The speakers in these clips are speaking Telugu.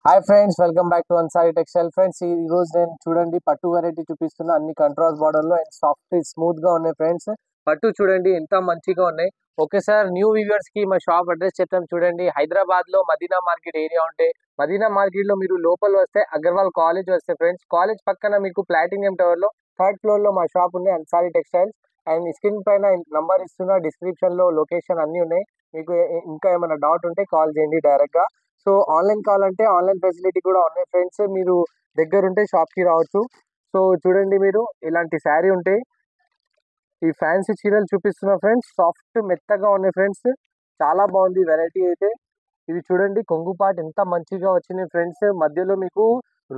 Hi friends, welcome back to Ansari textile. Friends, ఈ రోజు నేను చూడండి పట్టు వెరైటీ చూపిస్తున్నా. అన్ని కంట్రాస్ట్ బార్డర్ లో అండ్ సాఫ్ట్ స్మూత్ గా ఉన్నాయి ఫ్రెండ్స్. పట్టు చూడండి ఎంత మంచిగా ఉన్నాయి. ఓకే సార్, న్యూ వ్యూవర్స్ కి మా షాప్ అడ్రస్ చెప్తాం చూడండి. హైదరాబాద్ లో మదీనా మార్కెట్ ఏరియా ఉంటే మదీనా మార్కెట్ లో మీరు లోపల వస్తే అగర్వాల్ కాలేజ్ వస్తే ఫ్రెండ్స్, కాలేజ్ పక్కన మీకు ప్లాటినియం టవర్ లో థర్డ్ ఫ్లోర్ లో మా షాప్ ఉంది అన్సారీ టెక్స్టైల్స్. అండ్ స్క్రీన్ పైన నంబర్ ఇస్తున్నా, డిస్క్రిప్షన్ లో లొకేషన్ అన్ని ఉన్నాయి. మీకు ఇంకా ఏమైనా డౌట్ ఉంటే కాల్ చేయండి డైరెక్ట్ గా. సో ఆన్లైన్ కావాలంటే ఆన్లైన్ ఫెసిలిటీ కూడా ఉన్నాయి ఫ్రెండ్స్. మీరు దగ్గరుంటే షాప్ కి రావచ్చు. సో చూడండి, మీరు ఇలాంటి శారీ ఉంటాయి. ఈ ఫ్యాన్సీ చీరలు చూపిస్తున్నా ఫ్రెండ్స్. సాఫ్ట్ మెత్తగా ఉన్నాయి ఫ్రెండ్స్. చాలా బాగుంది వెరైటీ అయితే. ఇవి చూడండి, కొంగు పార్ట్ ఎంత మంచిగా వచ్చినాయి ఫ్రెండ్స్. మధ్యలో మీకు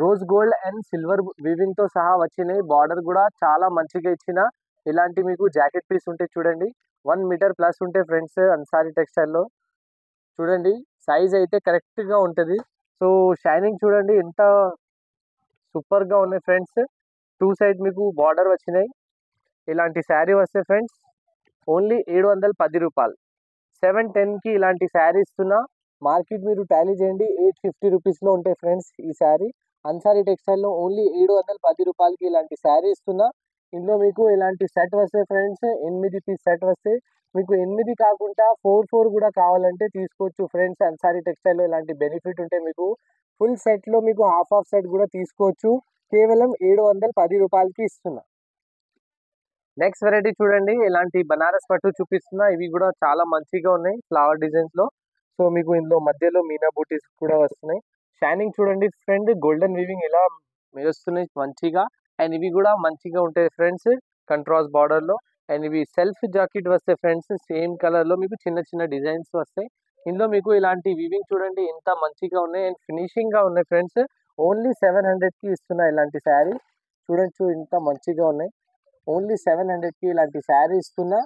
rose gold and silver weaving తో సహా వచ్చినాయి. బార్డర్ కూడా చాలా మంచిగా ఇచ్చిన. ఇలాంటి మీకు జాకెట్ పీస్ ఉంటాయి చూడండి. 1 మీటర్ ప్లస్ ఉంటాయి ఫ్రెండ్స్ అన్సారీ టెక్స్టైల్ లో. చూడండి, సైజ్ అయితే కరెక్ట్ గా ఉంటది. సో షైనింగ్ చూడండి ఎంత సూపర్ గా ఉన్నాయి ఫ్రెండ్స్. టూ సైడ్ మీకు బార్డర్ వచ్చినాయి. ఇలాంటి శారీ వస్తే ఫ్రెండ్స్ ఓన్లీ 710 రూపాయలు. 710 కి ఇలాంటి శారీ ఇస్తున్నా. మార్కెట్ మీరు టాలీ చేయండి, 850 రూపీస్ లో ఉంటాయి ఫ్రెండ్స్ ఈ శారీ. అన్సారీ టెక్స్టైల్ లో ఓన్లీ 710 రూపాయలకి ఇలాంటి శారీ ఇస్తున్నా. ఇందులో మీకు ఇలాంటి సెట్ వస్తే ఫ్రెండ్స్ 8 పీస్ సెట్ వస్తే, మీకు 8 కాకుండా 4 కూడా కావాలంటే తీసుకోవచ్చు ఫ్రెండ్స్. అన్సారీ టెక్స్టైల్ లో ఇలాంటి బెనిఫిట్ ఉంటే మీకు ఫుల్ సెట్ లో మీకు హాఫ్ ఆఫ్ సెట్ కూడా తీసుకోవచ్చు. కేవలం 710 రూపాయలకి ఇస్తున్నా. నెక్స్ట్ వెరైటీ చూడండి, ఇలాంటి బనారస్ పట్టు చూపిస్తున్నా. ఇవి కూడా చాలా మంచిగా ఉన్నాయి ఫ్లవర్ డిజైన్స్ లో. సో మీకు ఇందులో మధ్యలో మీనా బూటీస్ కూడా వస్తున్నాయి. షైనింగ్ చూడండి ఫ్రెండ్, గోల్డెన్ వీవింగ్ ఎలా మెరుస్తున్నాయి మంచిగా. అండ్ ఇవి కూడా మంచిగా ఉంటాయి ఫ్రెండ్స్ కంట్రాస్ట్ బార్డర్ లో. అండ్ ఇవి సెల్ఫ్ జాకెట్ వస్తాయి ఫ్రెండ్స్. సేమ్ కలర్ లో మీకు చిన్న చిన్న డిజైన్స్ వస్తాయి. ఇందులో మీకు ఇలాంటి వీవింగ్ చూడండి ఎంత మంచిగా ఉన్నాయి అండ్ ఫినిషింగ్ గా ఉన్నాయి ఫ్రెండ్స్. ఓన్లీ 700 కి ఇస్తున్నా ఇలాంటి శారీ. చూడొచ్చు ఎంత మంచిగా ఉన్నాయి. ఓన్లీ 700 కి ఇలాంటి శారీ ఇస్తున్నా.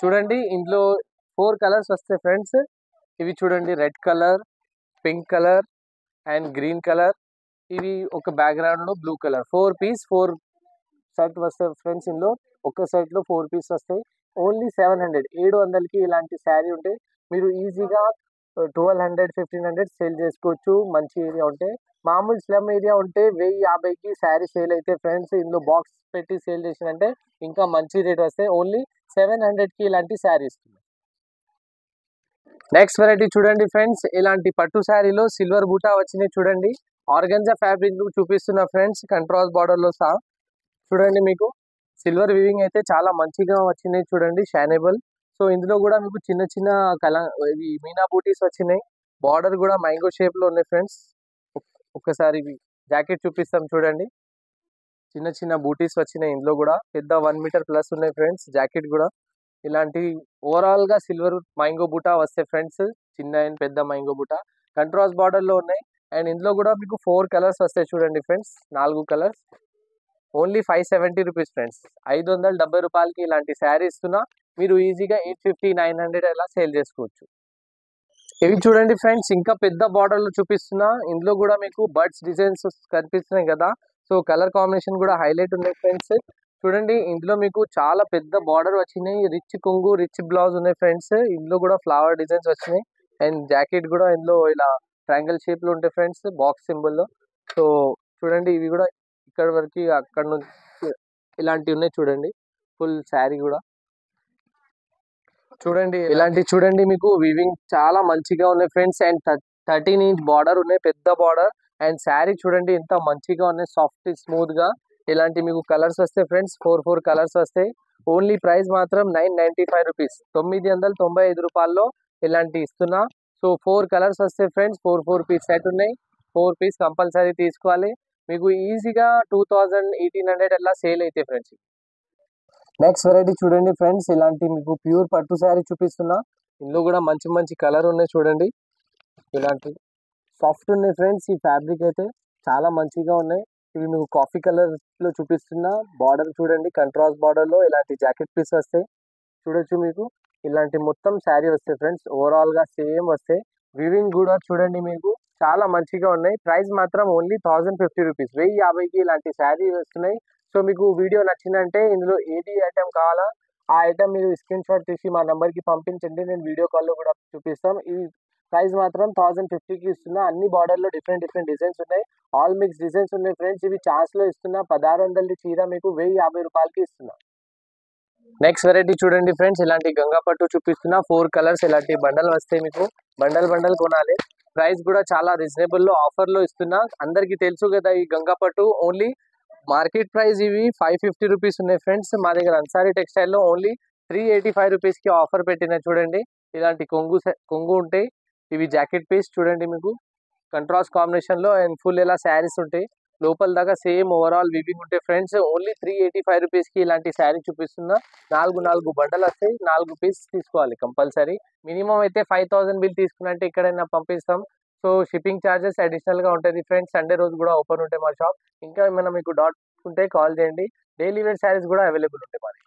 చూడండి, ఇందులో 4 కలర్స్ వస్తాయి ఫ్రెండ్స్. ఇవి చూడండి, red colour, pink colour and green colour. ఇవి ఒక బ్యాక్గ్రౌండ్ లో బ్లూ కలర్. 4 సెట్ వస్తాయి ఫ్రెండ్స్. ఇందులో ఒక సెట్ లో 4 పీస్ వస్తాయి. ఓన్లీ 700కి ఇలాంటి శారీ ఉంటే మీరు ఈజీగా 1200 1500 సేల్ చేసుకోవచ్చు. మంచి ఏరియా ఉంటే, మామూలు స్లమ్ ఏరియా ఉంటే 1050కి శారీ సేల్ అయితే ఫ్రెండ్స్. ఇందులో బాక్స్ పెట్టి సేల్ చేసినంటే ఇంకా మంచి రేట్ వస్తాయి. ఓన్లీ 700కి ఇలాంటి శారీ ఇస్తుంది. నెక్స్ట్ వెరైటీ చూడండి ఫ్రెండ్స్, ఇలాంటి పట్టు శారీలో సిల్వర్ బూటా వచ్చినాయి చూడండి. ఆర్గంజా ఫ్యాబ్రిక్ చూపిస్తున్న ఫ్రెండ్స్, కంట్రాస్ట్ బార్డర్ లో సహా. చూడండి, మీకు సిల్వర్ వీవింగ్ అయితే చాలా మంచిగా వచ్చినాయి చూడండి, షైనబుల్. సో ఇందులో కూడా మీకు చిన్న చిన్న కల ఇవి మీనా బూటీస్ వచ్చినాయి. బార్డర్ కూడా మ్యాంగో షేప్ లో ఉన్నాయి ఫ్రెండ్స్. ఒక్కసారి జాకెట్ చూపిస్తాం చూడండి. చిన్న చిన్న బూటీస్ వచ్చినాయి. ఇందులో కూడా పెద్ద 1 మీటర్ ప్లస్ ఉన్నాయి ఫ్రెండ్స్. జాకెట్ కూడా ఇలాంటి ఓవరాల్ గా సిల్వర్ మ్యాంగో బూటా వస్తాయి ఫ్రెండ్స్. చిన్న అండ్ పెద్ద మ్యాంగో బూటా కంట్రాస్ట్ బార్డర్ లో ఉన్నాయి. అండ్ ఇందులో కూడా మీకు 4 కలర్స్ వస్తాయి చూడండి friends, 4 colours. Only 570 rupees friends. 570 రూపాయలకి ఇలాంటి శారీ ఇస్తున్నా. మీరు ఈజీగా 850 900 అలా సేల్ చేసుకోవచ్చు. ఇవి చూడండి ఫ్రెండ్స్, ఇంకా పెద్ద బార్డర్ లో చూపిస్తున్నా. ఇందులో కూడా మీకు బర్డ్స్ డిజైన్స్ కనిపిస్తున్నాయి కదా. సో కలర్ కాంబినేషన్ కూడా హైలైట్ ఉన్నాయి ఫ్రెండ్స్. చూడండి, ఇందులో మీకు చాలా పెద్ద బార్డర్ వచ్చినాయి. రిచ్ కొంగు, రిచ్ బ్లౌజ్ ఉన్నాయి ఫ్రెండ్స్. ఇందులో కూడా ఫ్లవర్ డిజైన్స్ వచ్చినాయి. అండ్ జాకెట్ కూడా ఇందులో ఇలా ట్రయాంగిల్ షేప్ లో ఉంటాయి ఫ్రెండ్స్, బాక్స్ సింబల్ లో. సో చూడండి, ఇవి కూడా ఇక్కడ వరకు అక్కడ నుంచి ఇలాంటివి ఉన్నాయి చూడండి. ఫుల్ శారీ కూడా చూడండి, ఇలాంటి చూడండి మీకు వీవింగ్ చాలా మంచిగా ఉన్నాయి ఫ్రెండ్స్. అండ్ 13 ఇంచ్ బార్డర్ ఉన్నాయి, పెద్ద బార్డర్. అండ్ శారీ చూడండి ఎంత మంచిగా ఉన్నాయి, సాఫ్ట్ స్మూత్ గా. ఇలాంటి మీకు కలర్స్ వస్తాయి ఫ్రెండ్స్, 4 కలర్స్ వస్తాయి. ఓన్లీ ప్రైస్ మాత్రం 995 రూపీస్, 995 రూపాయల్లో ఇలాంటి ఇస్తున్నా. సో 4 కలర్స్ వస్తాయి ఫ్రెండ్స్. 4 పీస్ సెట్ ఉన్నాయి. 4 పీస్ కంపల్సరీ తీసుకోవాలి. మీకు ఈజీగా 2000 1800 అలా సేల్ అయితే ఫ్రెండ్స్. నెక్స్ట్ వెరైటీ చూడండి ఫ్రెండ్స్, ఇలాంటి మీకు ప్యూర్ పట్టు శారీ చూపిస్తున్నా. ఇందులో కూడా మంచి మంచి కలర్ ఉన్నాయి చూడండి. ఇలాంటి సాఫ్ట్ ఉన్నాయి ఫ్రెండ్స్. ఈ ఫ్యాబ్రిక్ అయితే చాలా మంచిగా ఉన్నాయి. ఇవి మీకు కాఫీ కలర్ లో చూపిస్తున్నా. బార్డర్ చూడండి, కంట్రాస్ట్ బార్డర్ లో ఇలాంటి జాకెట్ పీస్ వస్తాయి. చూడొచ్చు, మీకు ఇలాంటి మొత్తం శారీ వస్తాయి ఫ్రెండ్స్. ఓవరాల్ గా సేమ్ వస్తాయి. వివింగ్ కూడా చూడండి, మీకు చాలా మంచిగా ఉన్నాయి. ప్రైస్ మాత్రం ఓన్లీ 1050 రూపీస్, 1050కి ఇలాంటి శారీ వస్తున్నాయి. సో మీకు వీడియో నచ్చిందంటే ఇందులో ఏది ఐటమ్ కావాలా ఆ ఐటమ్ మీరు స్క్రీన్ షాట్ తీసి మా నంబర్ కి పంపించండి. నేను వీడియో కాల్ లో కూడా చూపిస్తాం. ఈ ప్రైస్ మాత్రం 1050కి ఇస్తున్నా. అన్ని బార్డర్ లో డిఫరెంట్ డిఫరెంట్ డిజైన్స్ ఉన్నాయి. ఆల్ మిక్స్ డిజైన్స్ ఉన్నాయి ఫ్రెండ్స్. ఇవి ఛాన్స్ లో ఇస్తున్నా. 1600 చీర మీకు 1050 రూపాయలకి ఇస్తున్నా. నెక్స్ట్ వెరైటీ చూడండి ఫ్రెండ్స్, ఇలాంటి గంగా పట్టు చూపిస్తున్నా. 4 కలర్స్ ఇలాంటి బండల్ వస్తాయి మీకు. బండల్ బండల్ కొనాలి. ప్రైస్ కూడా చాలా రీజనబుల్ లో ఆఫర్ లో ఇస్తున్నా. అందరికి తెలుసు కదా ఈ గంగా పట్టు ఓన్లీ మార్కెట్ ప్రైస్ ఇవి 550 రూపీస్ ఉన్నాయి ఫ్రెండ్స్. మా దగ్గర అన్సారీ టెక్స్టైల్ లో ఓన్లీ 385 రూపీస్ కి ఆఫర్ పెట్టిన చూడండి. ఇలాంటి కొంగు ఉంటాయి. ఇవి జాకెట్ పీస్ చూడండి మీకు కంట్రాస్ట్ కాంబినేషన్ లో అండ్ ఫుల్ ఇలా శారీస్ ఉంటాయి. లోపల దాకా సేమ్ ఓవరాల్ వివింగ్ ఉంటాయి ఫ్రెండ్స్. ఓన్లీ 385 రూపీస్ కి ఇలాంటి శారీ చూపిస్తున్నా. 4 బండలు వస్తాయి. 4 పీస్ తీసుకోవాలి కంపల్సరీ. మినిమం అయితే 5000 బిల్ తీసుకున్నట్టే ఎక్కడైనా పంపిస్తాం. సో షిప్పింగ్ ఛార్జెస్ అడిషనల్ గా ఉంటుంది ఫ్రెండ్స్. సండే రోజు కూడా ఓపెన్ ఉంటాయి మా షాప్. ఇంకా ఏమైనా మీకు డౌట్ ఉంటే కాల్ చేయండి. డైలీ వేర్ శారీస్ కూడా అవైలబుల్ ఉంటాయి మరి.